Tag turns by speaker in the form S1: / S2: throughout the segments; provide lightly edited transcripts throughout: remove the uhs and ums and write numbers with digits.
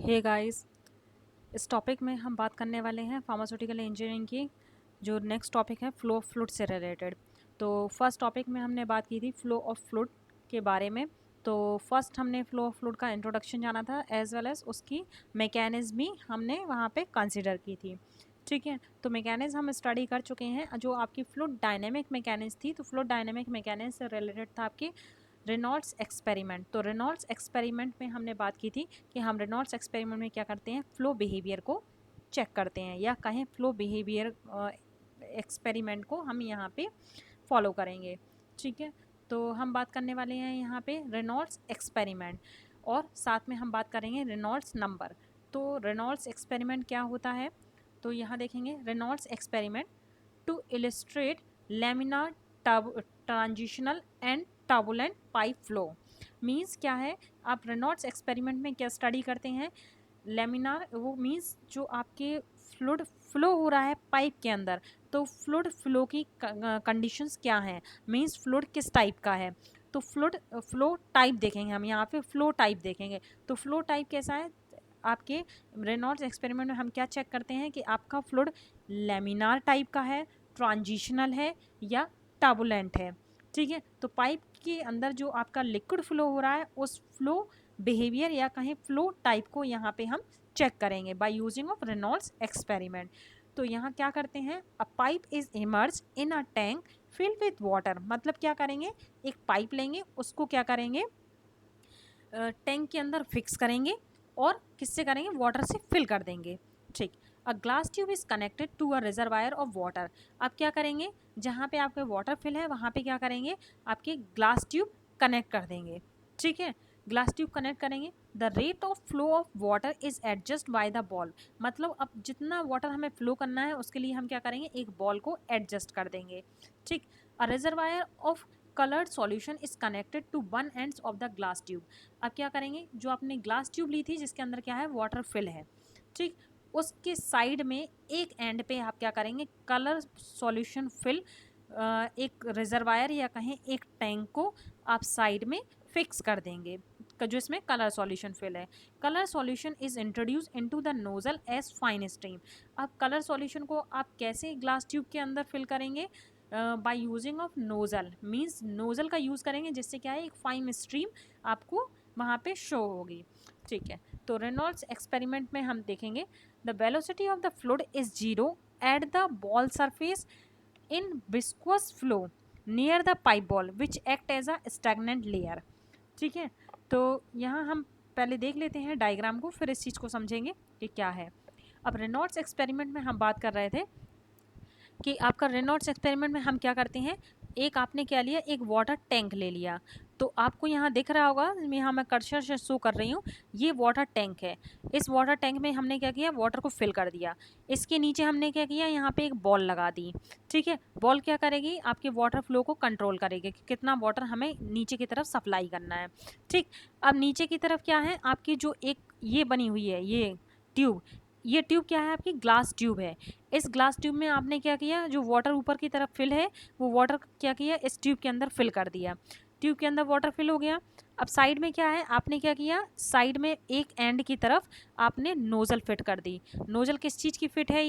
S1: Hey guys, इस topic में हम बात करने वाले हैं फार्मास्यूटिकल इंजीनियरिंग की। जो नेक्स्ट टॉपिक है फ्लो ऑफ फ्लूइड से रिलेटेड। तो फर्स्ट टॉपिक में हमने बात की थी फ्लो ऑफ फ्लूइड के बारे में। तो फर्स्ट हमने फ्लो ऑफ फ्लूइड का इंट्रोडक्शन जाना था एज वेल एज उसकी मैकेनिज्म भी हमने वहाँ पे कंसिडर की थी। ठीक है, तो मैकेनिज्म हम स्टडी कर चुके हैं। जो आपकी फ्लूइड डायनेमिक मैकेनिज्म थी, तो फ्लूइड डायनेमिक मैकेनिज्म से रिलेटेड था आपकी रेनॉल्ड्स एक्सपेरिमेंट। तो रेनॉल्ड्स एक्सपेरिमेंट में हमने बात की थी कि हम रेनॉल्ड्स एक्सपेरिमेंट में क्या करते हैं, फ्लो बिहेवियर को चेक करते हैं, या कहें फ्लो बिहेवियर एक्सपेरिमेंट को हम यहाँ पे फॉलो करेंगे। ठीक है, तो हम बात करने वाले हैं यहाँ पे रेनॉल्ड्स एक्सपेरिमेंट, और साथ में हम बात करेंगे रेनॉल्ड्स नंबर। तो रेनॉल्ड्स एक्सपेरिमेंट क्या होता है, तो यहाँ देखेंगे Reynolds experiment to illustrate laminar transitional and turbulent pipe flow. Means क्या है, आप रेनॉल्ड्स एक्सपेरिमेंट में क्या स्टडी करते हैं, लेमिनार वो मीन्स जो आपके फ्लूइड फ्लो हो रहा है पाइप के अंदर, तो फ्लूइड फ्लो की कंडीशंस क्या हैं, मीन्स फ्लूइड किस टाइप का है। तो फ्लूइड फ्लो टाइप देखेंगे हम यहाँ पे, फ्लो टाइप देखेंगे। तो फ्लो टाइप कैसा है, आपके रेनॉल्ड्स एक्सपेरिमेंट में हम क्या चेक करते हैं कि आपका फ्लूइड लेमिनार टाइप का है, ट्रांजिशनल है या टर्बुलेंट है। ठीक है, तो पाइप के अंदर जो आपका लिक्विड फ्लो हो रहा है उस फ्लो बिहेवियर या कहें फ्लो टाइप को यहाँ पे हम चेक करेंगे by using of Reynolds experiment. तो यहाँ क्या करते हैं, अ pipe is emerge in a tank filled with water. मतलब क्या करेंगे, एक पाइप लेंगे, उसको क्या करेंगे, टैंक के अंदर फिक्स करेंगे और किससे करेंगे, वाटर से फिल कर देंगे। ठीक, a glass tube is connected to a reservoir of water. अब क्या करेंगे, जहाँ पे आपके वाटर फिल है वहाँ पे क्या करेंगे, आपके ग्लास ट्यूब कनेक्ट कर देंगे। ठीक है, ग्लास ट्यूब कनेक्ट करेंगे। The rate of flow of water is adjust by the ball. मतलब अब जितना वाटर हमें फ्लो करना है उसके लिए हम क्या करेंगे, एक बॉल को एडजस्ट कर देंगे। ठीक, a reservoir of coloured solution is connected to one ends of the glass tube. अब क्या करेंगे, जो आपने ग्लास ट्यूब ली थी जिसके अंदर क्या है, वाटर फिल है, ठीक, उसके साइड में एक एंड पे आप क्या करेंगे, कलर सॉल्यूशन फिल एक रिजर्वायर या कहें एक टैंक को आप साइड में फिक्स कर देंगे, जो इसमें कलर सॉल्यूशन फिल है। Colour solution is introduce into the nozzle as fine stream. अब कलर सॉल्यूशन को आप कैसे ग्लास ट्यूब के अंदर फिल करेंगे, by using of nozzle. Means nozzle का यूज़ करेंगे जिससे क्या है, एक फाइन स्ट्रीम आपको वहाँ पे शो होगी। ठीक है, तो रेनॉल्ड्स एक्सपेरिमेंट में हम देखेंगे the velocity of the fluid is zero at the wall surface in viscous flow near the pipe wall which act as a stagnant layer. ठीक है, तो यहाँ हम पहले देख लेते हैं डायग्राम को, फिर इस चीज़ को समझेंगे कि क्या है। अब रेनॉल्ड्स एक्सपेरिमेंट में हम बात कर रहे थे कि आपका रेनॉल्ड्स एक्सपेरिमेंट में हम क्या करते हैं, एक आपने क्या लिया, एक वाटर टैंक ले लिया। तो आपको यहाँ दिख रहा होगा, यहाँ मैं कर्सर से शो कर रही हूँ, ये वाटर टैंक है। इस वाटर टैंक में हमने क्या किया, वाटर को फिल कर दिया। इसके नीचे हमने क्या किया, यहाँ पे एक बॉल लगा दी। ठीक है, बॉल क्या करेगी, आपके वाटर फ्लो को कंट्रोल करेगी कि कितना वाटर हमें नीचे की तरफ सप्लाई करना है। ठीक, अब नीचे की तरफ क्या है, आपकी जो एक ये बनी हुई है ये ट्यूब, ये ट्यूब क्या है, आपकी ग्लास ट्यूब है। इस ग्लास ट्यूब में आपने क्या किया, जो वाटर ऊपर की तरफ फिल है वो वाटर क्या किया, इस ट्यूब के अंदर फिल कर दिया। ट्यूब के अंदर वाटर फिल हो गया। अब साइड में क्या है, आपने क्या किया, साइड में एक एंड की तरफ आपने नोजल फिट कर दी। नोजल किस चीज़ की फिट है,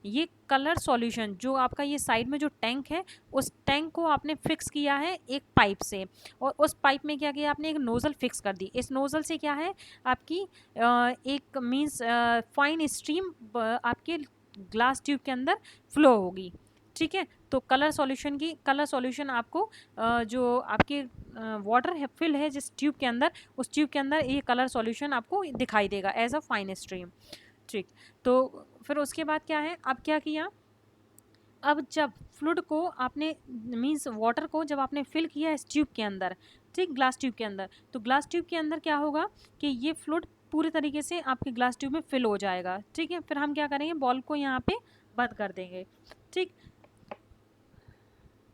S1: ये कलर सॉल्यूशन, जो आपका ये साइड में जो टैंक है उस टैंक को आपने फिक्स किया है एक पाइप से, और उस पाइप में क्या किया आपने, एक नोजल फिक्स कर दी। इस नोजल से क्या है, आपकी एक मीन्स फाइन स्ट्रीम आपके ग्लास ट्यूब के अंदर फ्लो होगी। ठीक है, तो कलर सॉल्यूशन आपको जो आपके वाटर है फिल है जिस ट्यूब के अंदर, उस ट्यूब के अंदर ये कलर सॉल्यूशन आपको दिखाई देगा एज अ फाइन स्ट्रीम। ठीक, तो फिर उसके बाद क्या है, अब क्या किया, अब जब फ्लूइड को आपने मीन्स वाटर को जब आपने फिल किया इस ट्यूब के अंदर, ठीक, ग्लास ट्यूब के अंदर, तो ग्लास ट्यूब के अंदर क्या होगा कि ये फ्लूइड पूरी तरीके से आपके ग्लास ट्यूब में फिल हो जाएगा। ठीक है, फिर हम क्या करेंगे, बॉल को यहाँ पे बंद कर देंगे। ठीक,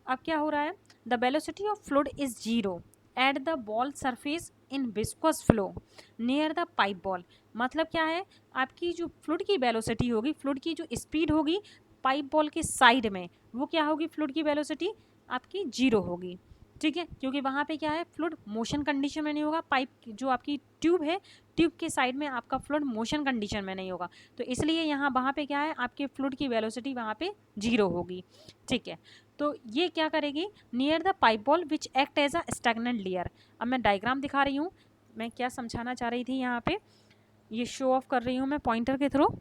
S1: अब क्या हो रहा है, the velocity of fluid is zero at the wall surface in viscous flow near the pipe wall. मतलब क्या है, आपकी जो फ्लूइड की वेलोसिटी होगी, फ्लूइड की जो स्पीड होगी पाइप बॉल के साइड में, वो क्या होगी, फ्लूइड की वेलोसिटी आपकी जीरो होगी। ठीक है, क्योंकि वहाँ पे क्या है, फ्लूइड मोशन कंडीशन में नहीं होगा, पाइप जो आपकी ट्यूब है, ट्यूब के साइड में आपका फ्लूइड मोशन कंडीशन में नहीं होगा, तो इसलिए यहाँ वहाँ पे क्या है, आपके फ्लूइड की वेलोसिटी वहाँ पे 0 होगी। ठीक है, तो ये क्या करेगी, near the pipe wall which act as a stagnant layer. अब मैं डायग्राम दिखा रही हूँ, मैं क्या समझाना चाह रही थी यहाँ पे, ये शो ऑफ कर रही हूँ मैं पॉइंटर के थ्रू।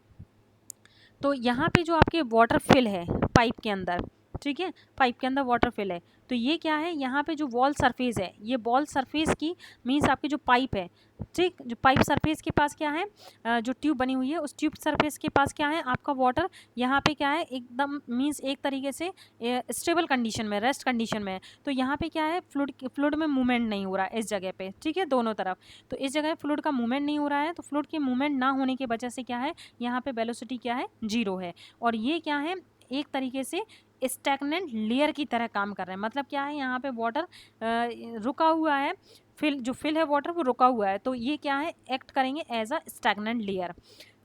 S1: तो यहाँ पे जो आपके वाटर फिल है पाइप के अंदर, ठीक है, पाइप के अंदर वाटर फिल है, तो ये क्या है, यहाँ पे जो वॉल सरफेस है, ये वॉल सरफेस की मीन्स आपकी जो पाइप है, ठीक, जो पाइप सरफेस के पास क्या है, जो ट्यूब बनी हुई है उस ट्यूब सरफेस के पास क्या है, आपका वाटर यहाँ पे क्या है, एकदम मीन्स एक तरीके से स्टेबल कंडीशन में, रेस्ट कंडीशन में है। तो यहाँ पे क्या है, फ्लूइड में मूवमेंट नहीं हो रहा है इस जगह पे, ठीक है, दोनों तरफ। तो इस जगह फ्लूइड का मूवमेंट नहीं हो रहा है, तो फ्लूइड के मूवमेंट ना होने की वजह से क्या है, यहाँ पे वेलोसिटी क्या है, 0 है। और ये क्या है, एक तरीके से स्टैग्नेंट लेयर की तरह काम कर रहे हैं। मतलब क्या है, यहाँ पे वाटर रुका हुआ है, फिल है वाटर वो रुका हुआ है, तो ये क्या है, एक्ट करेंगे एज अ स्टैग्नेंट लेयर।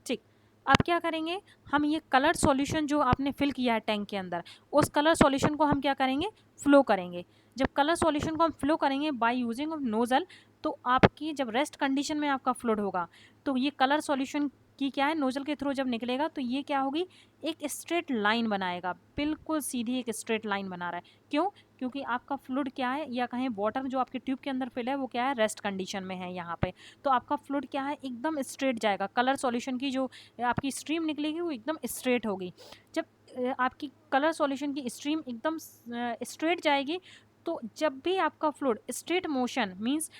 S1: ठीक, अब क्या करेंगे, हम ये कलर सॉल्यूशन जो आपने फिल किया है टैंक के अंदर, उस कलर सॉल्यूशन को हम क्या करेंगे, फ्लो करेंगे। जब कलर सॉल्यूशन को हम फ्लो करेंगे बाय यूजिंग ऑफ नोजल, तो आपकी जब रेस्ट कंडीशन में आपका फ्लूइड होगा, तो ये कलर सॉल्यूशन की क्या है, नोजल के थ्रू जब निकलेगा तो ये क्या होगी, एक स्ट्रेट लाइन बनाएगा, बिल्कुल सीधी एक स्ट्रेट लाइन बना रहा है। क्यों, क्योंकि आपका फ्लूइड क्या है, या कहें वाटर जो आपके ट्यूब के अंदर फिल है वो क्या है, रेस्ट कंडीशन में है यहाँ पे, तो आपका फ्लूइड क्या है, एकदम स्ट्रेट जाएगा। कलर सॉल्यूशन की जो आपकी स्ट्रीम निकलेगी वो एकदम स्ट्रेट होगी। जब आपकी कलर सॉल्यूशन की स्ट्रीम एकदम स्ट्रेट जाएगी, तो जब भी आपका fluid straight motion means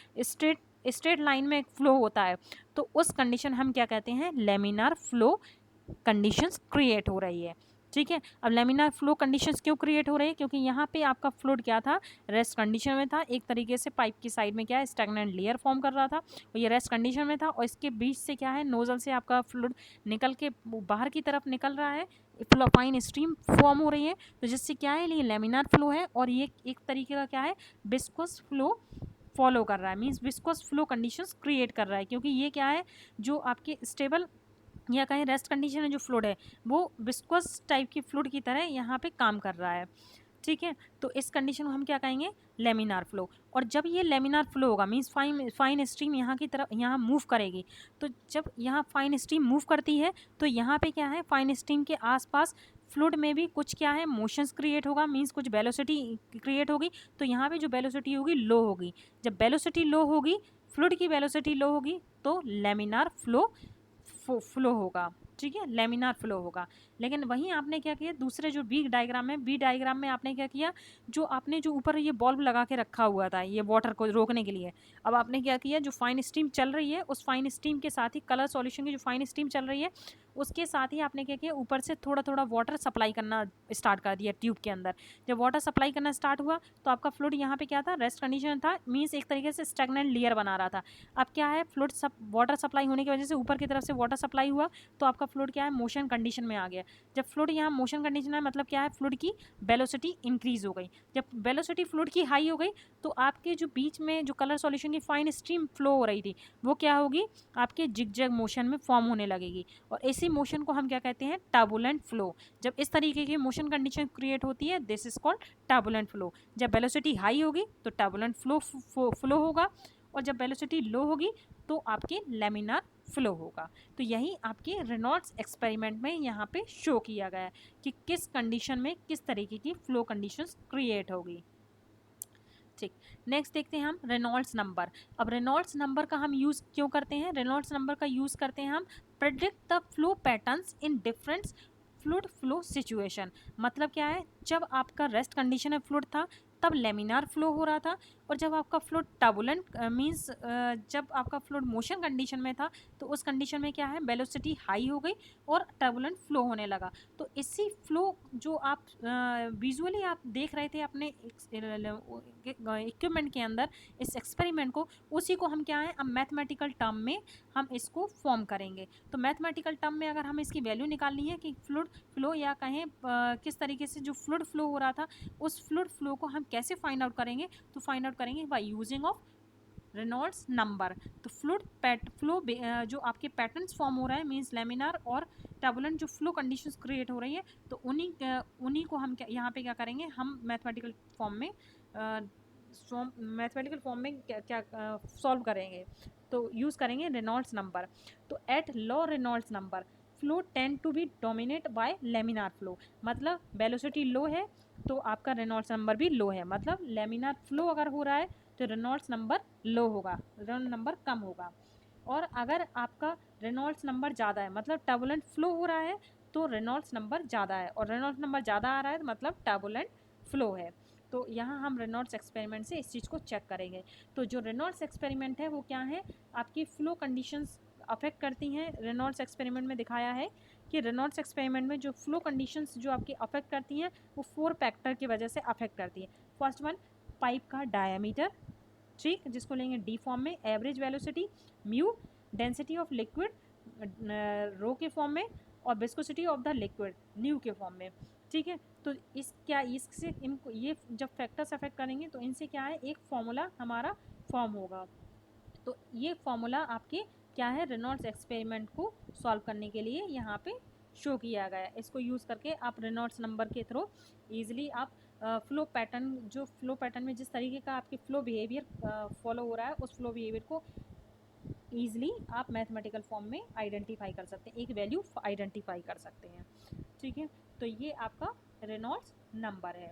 S1: straight line में फ्लो होता है, तो उस कंडीशन हम क्या कहते हैं, लेमिनार फ्लो कंडीशंस क्रिएट हो रही है। ठीक है, अब लेमिनार फ्लो कंडीशंस क्यों क्रिएट हो रही है, क्योंकि यहाँ पे आपका फ्लूइड क्या था, रेस्ट कंडीशन में था, एक तरीके से पाइप की साइड में क्या है, स्टैग्नेंट लेयर फॉर्म कर रहा था, और ये रेस्ट कंडीशन में था, और इसके बीच से क्या है, नोजल से आपका फ्लूइड निकल के बाहर की तरफ निकल रहा है, फाइन स्ट्रीम फॉर्म हो रही है, तो जिससे क्या है, ये लेमिनार फ्लो है, और ये एक तरीके का क्या है, विस्कोस फ्लो फॉलो कर रहा है, means viscous flow conditions create कर रहा है, क्योंकि ये क्या है, जो आपके स्टेबल या कहीं रेस्ट कंडीशन में जो फ्लूइड है वो विस्कोस टाइप की फ्लूइड की तरह यहाँ पे काम कर रहा है। ठीक है, तो इस कंडीशन को हम क्या कहेंगे, लेमिनार फ्लो। और जब ये लेमिनार फ्लो होगा मीन्स फाइन स्ट्रीम यहाँ की तरफ यहाँ मूव करेगी, तो जब यहाँ फाइन स्ट्रीम मूव करती है तो यहाँ पे क्या है, फाइन स्ट्रीम के आसपास फ्लूइड में भी कुछ क्या है, मोशंस क्रिएट होगा, मीन्स कुछ वेलोसिटी क्रिएट होगी, तो यहाँ पे जो वेलोसिटी होगी लो होगी। जब वेलोसिटी लो होगी, फ्लूइड की वेलोसिटी लो होगी, तो लेमिनार फ्लो होगा। ठीक है, लेमिनार फ्लो होगा। लेकिन वहीं आपने क्या किया, दूसरे जो बी डायग्राम है, बी डायग्राम में आपने क्या किया, जो आपने जो ऊपर ये बॉल्ब लगा के रखा हुआ था ये वाटर को रोकने के लिए, अब आपने क्या किया, जो फाइन स्ट्रीम चल रही है उस फाइन स्ट्रीम के साथ ही कलर सॉल्यूशन की जो फाइन स्ट्रीम चल रही है उसके साथ ही आपने क्या किया, ऊपर से थोड़ा थोड़ा वाटर सप्लाई करना स्टार्ट कर दिया ट्यूब के अंदर। जब वाटर सप्लाई करना स्टार्ट हुआ तो आपका फ्लूइड यहाँ पे क्या था, रेस्ट कंडीशन था, मीन्स एक तरीके से स्टैग्नेंट लेयर बना रहा था। अब क्या है, फ्लूइड वाटर सप्लाई होने की वजह से ऊपर की तरफ से वाटर सप्लाई हुआ, तो आपका फ्लूइड क्या है, मोशन कंडीशन में आ गया। जब फ्लूइड यहाँ मोशन कंडीशन है, मतलब क्या है, फ्लूइड की वेलोसिटी इंक्रीज हो गई। जब वेलोसिटी फ्लूइड की हाई हो गई, तो आपके जो बीच में जो कलर सॉल्यूशन की फाइन स्ट्रीम फ्लो हो रही थी वो क्या होगी, आपके जिगजैग मोशन में फॉर्म होने लगेगी, और इसी मोशन को हम क्या कहते हैं, टर्बुलेंट फ्लो। जब इस तरीके की मोशन कंडीशन क्रिएट होती है, this is called turbulent flow. जब वेलोसिटी हाई होगी तो टर्बुलेंट फ्लो होगा, और जब वेलोसिटी लो होगी तो आपकी लेमिनार फ्लो होगा। तो यही आपके रेनॉल्ड्स एक्सपेरिमेंट में यहाँ पे शो किया गया है कि किस कंडीशन में किस तरीके की फ्लो कंडीशंस क्रिएट होगी। ठीक, नेक्स्ट देखते हैं हम रेनॉल्ड्स नंबर। अब रेनॉल्ड्स नंबर का हम यूज़ क्यों करते हैं, रेनॉल्ड्स नंबर का यूज़ करते हैं हम predict the flow patterns in different fluid flow situation. मतलब क्या है, जब आपका रेस्ट कंडीशन में फ्लूइड था तब लेमिनार फ्लो हो रहा था, और जब आपका फ्लूइड टर्बुलेंट मींस जब आपका फ्लूइड मोशन कंडीशन में था तो उस कंडीशन में क्या है, वेलोसिटी हाई हो गई और टर्बुलेंट फ्लो होने लगा। तो इसी फ्लो जो आप विजुअली आप देख रहे थे अपने इक्विपमेंट के अंदर इस एक्सपेरिमेंट को, उसी को हम क्या है, अब मैथमेटिकल टर्म में हम इसको फॉर्म करेंगे। तो मैथमेटिकल टर्म में अगर हम इसकी वैल्यू निकालनी है कि फ्लूइड फ्लो या कहें किस तरीके से जो फ्लूइड फ्लो हो रहा था उस फ्लूइड फ्लो को हम कैसे फाइंड आउट करेंगे, तो फाइंड आउट करेंगे by using of Reynolds number. तो फ्लूइड फ्लो जो आपके पैटर्न्स फॉर्म हो रहा है मींस लेमिनार और टर्बुलेंट जो फ्लो कंडीशंस क्रिएट हो रही है, तो उन्हीं को हम यहाँ पे क्या करेंगे, हम मैथमेटिकल फॉर्म में मैथमेटिकल फॉर्म में क्या क्या सॉल्व करेंगे, तो यूज़ करेंगे रेनॉल्ड्स नंबर। तो at low Reynolds number flow tend to be dominate by laminar flow, मतलब वेलोसिटी लो है तो आपका रेनॉल्ड्स नंबर भी लो है, मतलब लेमिनार फ्लो अगर हो रहा है तो रेनॉल्ड्स नंबर लो होगा, रेनॉल्ड्स नंबर कम होगा। और अगर आपका रेनॉल्ड्स नंबर ज़्यादा है मतलब टर्बुलेंट फ्लो हो रहा है तो रेनॉल्ड्स नंबर ज़्यादा है, और रेनॉल्ड्स नंबर ज़्यादा आ रहा है तो मतलब टर्बुलेंट फ्लो है। तो यहाँ हम रेनॉल्ड्स एक्सपेरिमेंट से इस चीज़ को चेक करेंगे। तो जो रेनॉल्ड्स एक्सपेरिमेंट है वो क्या है, आपकी फ्लो कंडीशंस अफेक्ट करती हैं। रेनॉल्ड्स एक्सपेरिमेंट में दिखाया है कि रेनॉल्ड्स एक्सपेरिमेंट में जो फ्लो कंडीशंस जो आपकी अफेक्ट करती हैं वो 4 फैक्टर की वजह से अफेक्ट करती है। फर्स्ट वन, पाइप का डायामीटर, ठीक, जिसको लेंगे डी फॉर्म में, average velocity mu, density of liquid rho के फॉर्म में, और viscosity of the liquid nu के फॉर्म में, ठीक है। तो इससे इनको ये जब फैक्टर्स अफेक्ट करेंगे तो इनसे क्या है, एक फॉर्मूला हमारा फॉर्म होगा। तो ये फॉर्मूला आपके क्या है, रेनॉल्ड्स एक्सपेरिमेंट को सॉल्व करने के लिए यहाँ पे शो किया गया है। इसको यूज़ करके आप रेनॉल्ड्स नंबर के थ्रू ईजिली आप फ्लो पैटर्न, जो फ्लो पैटर्न में जिस तरीके का आपके फ्लो बिहेवियर फॉलो हो रहा है उस फ्लो बिहेवियर को ईजिली आप मैथमेटिकल फॉर्म में आइडेंटिफाई कर सकते हैं, एक वैल्यू आइडेंटिफाई कर सकते हैं, ठीक है। तो ये आपका रेनॉल्ड्स नंबर है।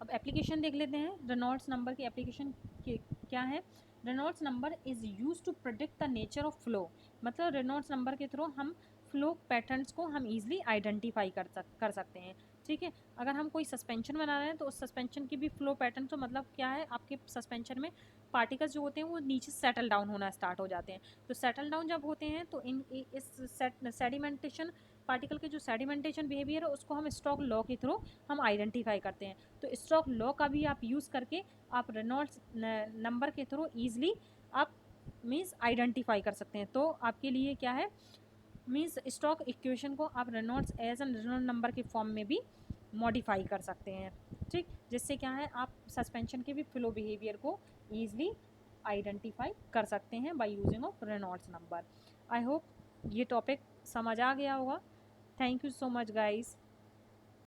S1: अब एप्लीकेशन देख लेते हैं, रेनॉल्ड्स नंबर की एप्लीकेशन क्या है। Reynolds number is use to predict the nature of flow, मतलब रेनॉल्ड्स नंबर के थ्रू हम फ्लो पैटर्न्स को हम इजीली आइडेंटिफाई कर सकते हैं, ठीक है। अगर हम कोई सस्पेंशन बना रहे हैं तो उस सस्पेंशन की भी फ्लो पैटर्न, तो मतलब क्या है, आपके सस्पेंशन में पार्टिकल्स जो होते हैं वो नीचे सेटल डाउन होना स्टार्ट हो जाते हैं। तो सेटल डाउन जब होते हैं तो इस सेडिमेंटेशन पार्टिकल के जो सेडिमेंटेशन बिहेवियर है उसको हम स्टोक्स लॉ के थ्रू हम आइडेंटिफाई करते हैं। तो स्टोक्स लॉ का भी आप यूज़ करके आप रेनॉल्ड्स नंबर के थ्रू ईजिली आप मीन्स आइडेंटिफाई कर सकते हैं। तो आपके लिए क्या है, मीन्स स्टोक्स इक्वेशन को आप Reynolds as an Reynold number के फॉर्म में भी मॉडिफाई कर सकते हैं, ठीक, जिससे क्या है आप सस्पेंशन के भी फ्लो बिहेवियर को ईजिली आइडेंटिफाई कर सकते हैं bye using of Reynolds number. I hope ये टॉपिक समझ आ गया होगा। Thank you so much guys.